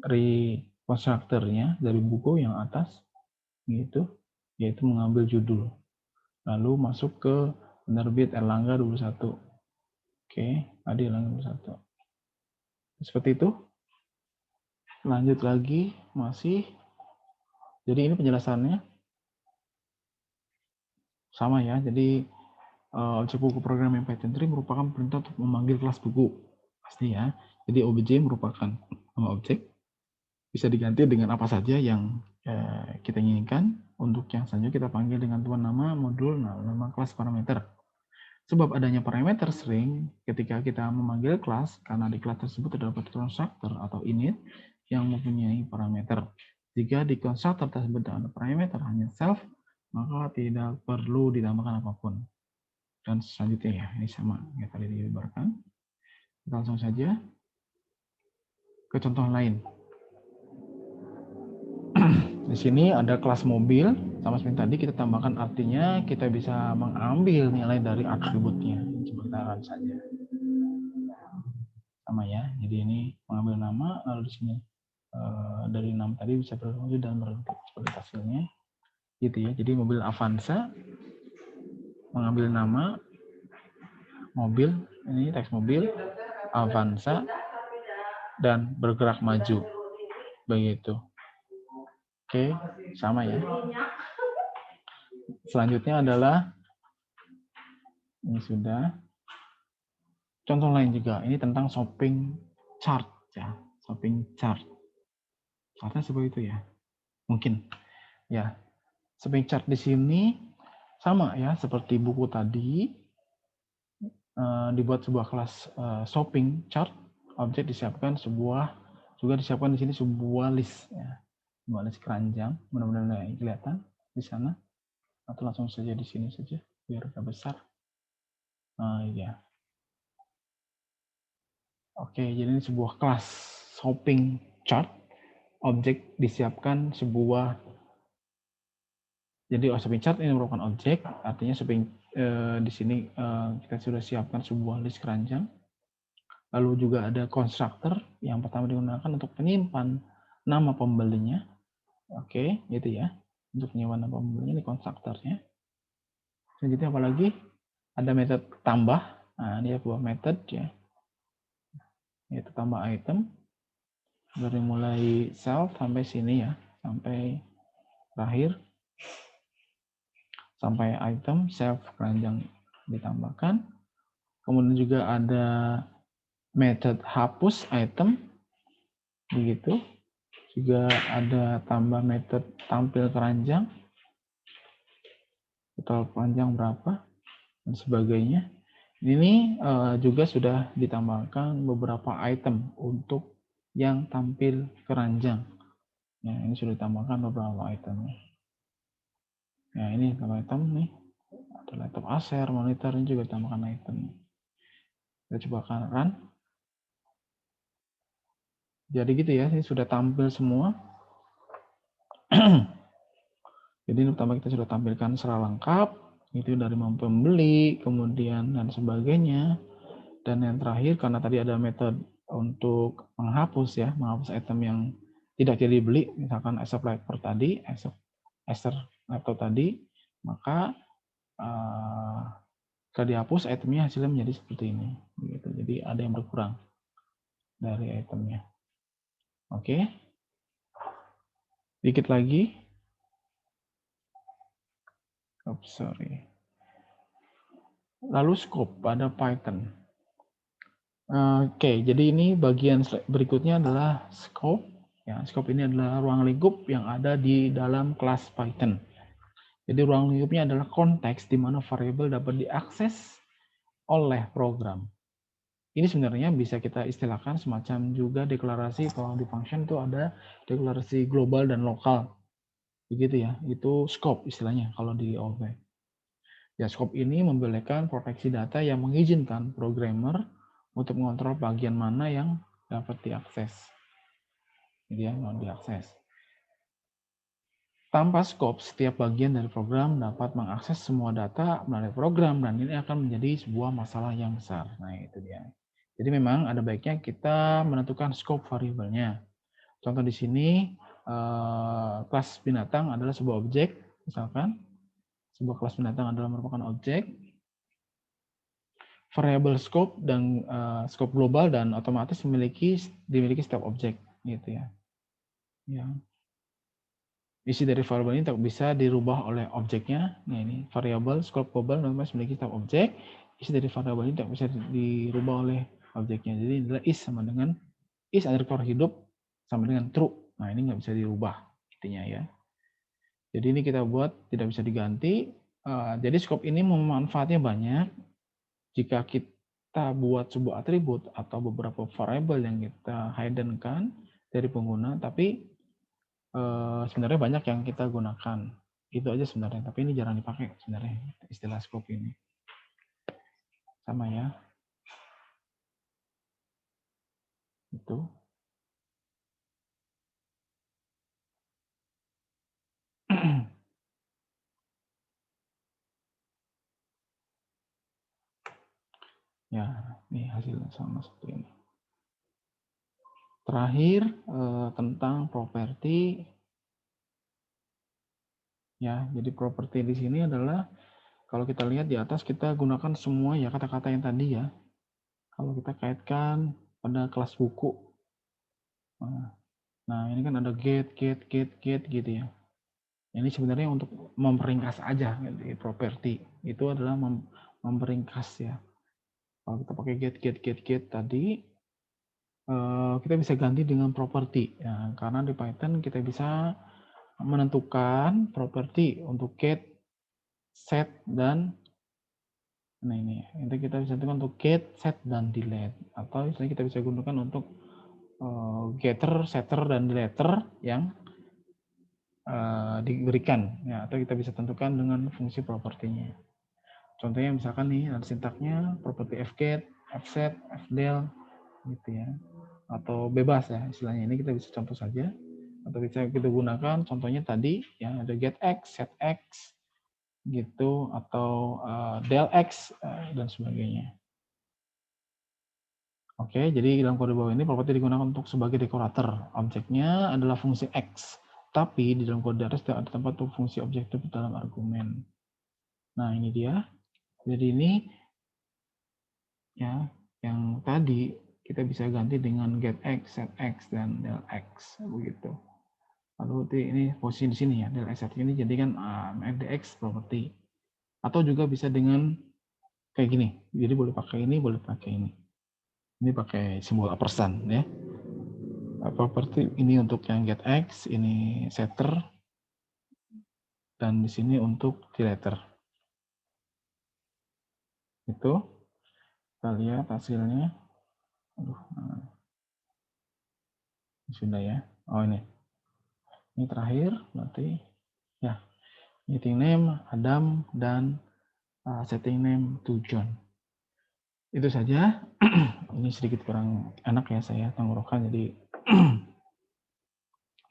[SPEAKER 1] reconstructor-nya dari buku yang atas, gitu, yaitu mengambil judul. Lalu masuk ke penerbit Erlangga 21. Oke, Adi Erlangga 21. Seperti itu. Lanjut lagi, masih. Jadi ini penjelasannya sama ya. Jadi objek buku programming Python 3 merupakan perintah untuk memanggil kelas buku. Pasti ya. Jadi obj merupakan nama objek. Bisa diganti dengan apa saja yang kita inginkan. Untuk yang selanjutnya kita panggil dengan tuan nama, modul, nama kelas, parameter. Sebab adanya parameter string ketika kita memanggil kelas, karena di kelas tersebut terdapat constructor atau init yang mempunyai parameter. Jika di constructor tersebut ada parameter hanya self, maka tidak perlu ditambahkan apapun. Dan selanjutnya ya, ini sama yang tadi digambarkan. Kita langsung saja ke contoh lain. Di sini ada kelas mobil, sama seperti tadi kita tambahkan artinya, kita bisa mengambil nilai dari atributnya. Coba kita run saja. Sama ya, jadi ini mengambil nama, lalu di sini dari nama tadi bisa berfungsi dan berbentuk seperti hasilnya. Gitu ya, jadi mobil Avanza, mengambil nama, mobil, ini teks mobil, Avanza, dan bergerak maju. Begitu. Oke, sama ya. Selanjutnya adalah ini sudah Contoh lain juga, ini tentang shopping chart ya, shopping chart. Chartnya seperti itu ya, mungkin ya. Shopping chart di sini sama ya, seperti buku tadi, dibuat sebuah kelas shopping chart, objek disiapkan juga disiapkan di sini sebuah list ya, sebuah list keranjang, mudah-mudahan kelihatan di sana, atau langsung saja di sini saja biar agak besar. Ya. Oke, jadi ini sebuah kelas shopping chart, objek disiapkan sebuah, jadi shopping chart ini merupakan objek, artinya shopping di sini kita sudah siapkan sebuah list keranjang. Lalu juga ada constructor yang pertama digunakan untuk penyimpan nama pembelinya. Oke, gitu ya. Untuk penyimpan nama pembelinya ini constructornya. Selanjutnya apalagi? Ada method tambah. Nah, ini sebuah method ya. Yaitu tambah item. Dari mulai self sampai sini ya. Sampai terakhir. Sampai item, self, keranjang ditambahkan. Kemudian juga ada method hapus item. Begitu. Juga ada tambah method tampil keranjang, total keranjang berapa, dan sebagainya. Ini juga sudah ditambahkan beberapa item untuk yang tampil keranjang. Ya, ini sudah ditambahkan beberapa itemnya. Ya, ini kalau item nih, ada laptop Acer, monitor, ini juga ditambahkan item. Kita coba akan run. Jadi gitu ya, ini sudah tampil semua. Jadi ini pertama kita sudah tampilkan secara lengkap, itu dari pembeli, kemudian dan sebagainya. Dan yang terakhir, karena tadi ada metode untuk menghapus ya, menghapus item yang tidak jadi dibeli, misalkan Acer laptop tadi, Acer laptop tadi, maka kalau dihapus itemnya hasilnya menjadi seperti ini. Gitu. Jadi ada yang berkurang dari itemnya. Oke, dikit lagi. Oops, sorry. Lalu scope pada Python. Oke, jadi ini bagian berikutnya adalah scope. Ya, scope ini adalah ruang lingkup yang ada di dalam kelas Python. Jadi ruang lingkupnya adalah konteks di mana variabel dapat diakses oleh program. Ini sebenarnya bisa kita istilahkan semacam juga deklarasi. Kalau di function itu ada deklarasi global dan lokal. Begitu ya, itu scope istilahnya kalau di OOP. Ya, scope ini membolehkan proteksi data yang mengizinkan programmer untuk mengontrol bagian mana yang dapat diakses. Jadi ya, mau diakses. Tanpa scope, setiap bagian dari program dapat mengakses semua data melalui program dan ini akan menjadi sebuah masalah yang besar. Nah, itu dia. Jadi memang ada baiknya kita menentukan scope variabelnya. Contoh di sini, kelas binatang adalah sebuah objek, misalkan. Sebuah kelas binatang adalah merupakan objek. Variabel scope dan scope global dan otomatis dimiliki setiap objek, gitu ya. Ya. Isi dari variabel ini tak bisa dirubah oleh objeknya. Nah, ini variabel scope global otomatis memiliki setiap objek. Isi dari variabel ini tak bisa dirubah oleh objeknya. Jadi adalah is sama dengan is underscore hidup sama dengan true. Nah, ini nggak bisa dirubah intinya ya. Jadi ini kita buat tidak bisa diganti. Jadi scope ini manfaatnya banyak. Jika kita buat sebuah atribut atau beberapa variabel yang kita hidden-kan dari pengguna, tapi sebenarnya banyak yang kita gunakan. Itu aja sebenarnya, tapi ini jarang dipakai sebenarnya istilah scope ini. Sama ya. Itu. Ya, ini hasilnya sama seperti ini. Terakhir tentang properti. Ya, jadi properti di sini adalah kalau kita lihat di atas kita gunakan semua ya kata-kata yang tadi ya. Kalau kita kaitkan pada kelas buku. Nah, ini kan ada get gitu ya. Ini sebenarnya untuk memperingkas aja gitu, properti. Itu adalah memperingkas ya. Kalau kita pakai get tadi, kita bisa ganti dengan properti. Ya, karena di Python kita bisa menentukan properti untuk get, set, dan nah ini kita bisa tentukan untuk get, set, dan delete. Atau misalnya kita bisa gunakan untuk getter, setter, dan deleter yang diberikan. Ya, atau kita bisa tentukan dengan fungsi propertinya. Contohnya misalkan nih ada sintaknya properti fget, fset, fdel gitu ya. Atau bebas ya istilahnya. Ini kita bisa contoh saja. Atau bisa kita gunakan contohnya tadi ya ada getx, setx gitu atau delx dan sebagainya. Oke, jadi dalam kode bawah ini properti digunakan untuk sebagai dekorator. Objeknya adalah fungsi x. Tapi di dalam kode atas tidak ada tempat untuk fungsi objektif dalam argumen. Nah, ini dia. Jadi ini ya yang tadi kita bisa ganti dengan getx, setx, dan delx begitu. Lalu ini posisi di sini ya, delx ini jadikan fdx properti. Atau juga bisa dengan kayak gini. Jadi boleh pakai ini, boleh pakai ini. Ini pakai simbol ampersand ya. Properti ini untuk yang getx, ini setter, dan di sini untuk deleter. Itu kita lihat hasilnya. Aduh, sudah ya. Oh ini terakhir berarti ya. Meeting name Adam dan setting name to John. Itu saja. Ini sedikit kurang enak ya saya tenggorokan jadi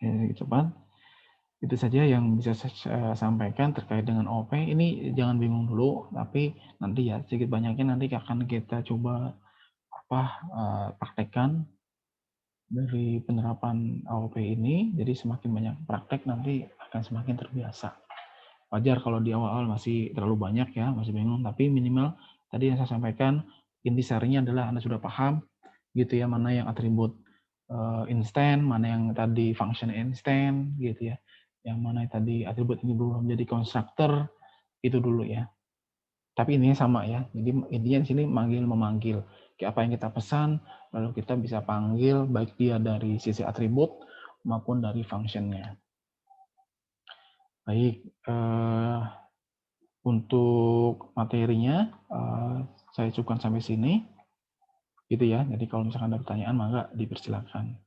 [SPEAKER 1] sedikit cepat. Itu saja yang bisa saya sampaikan terkait dengan OP. Ini jangan bingung dulu, tapi nanti ya sedikit banyaknya nanti akan kita coba praktekkan dari penerapan AOP ini. Jadi semakin banyak praktek nanti akan semakin terbiasa. Wajar kalau di awal-awal masih terlalu banyak ya, masih bingung, tapi minimal tadi yang saya sampaikan intisarinya adalah Anda sudah paham gitu ya, mana yang atribut instan, mana yang tadi function instan gitu ya. Yang mana yang tadi atribut ini berubah menjadi constructor, itu dulu ya. Tapi intinya sama ya. Jadi intinya di sini manggil-memanggil. Kayak apa yang kita pesan, lalu kita bisa panggil baik dia dari sisi atribut maupun dari functionnya. Baik, untuk materinya saya cukupkan sampai sini. Gitu ya. Jadi kalau misalkan ada pertanyaan, maka dipersilakan.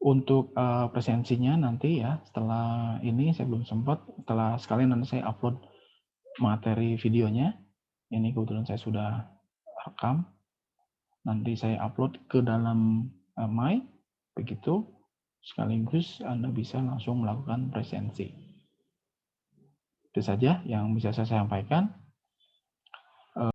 [SPEAKER 1] Untuk presensinya nanti ya, setelah ini saya belum sempat, setelah sekalian nanti saya upload materi videonya. Ini kebetulan saya sudah rekam. Nanti saya upload ke dalam My, begitu sekaligus Anda bisa langsung melakukan presensi. Itu saja yang bisa saya sampaikan.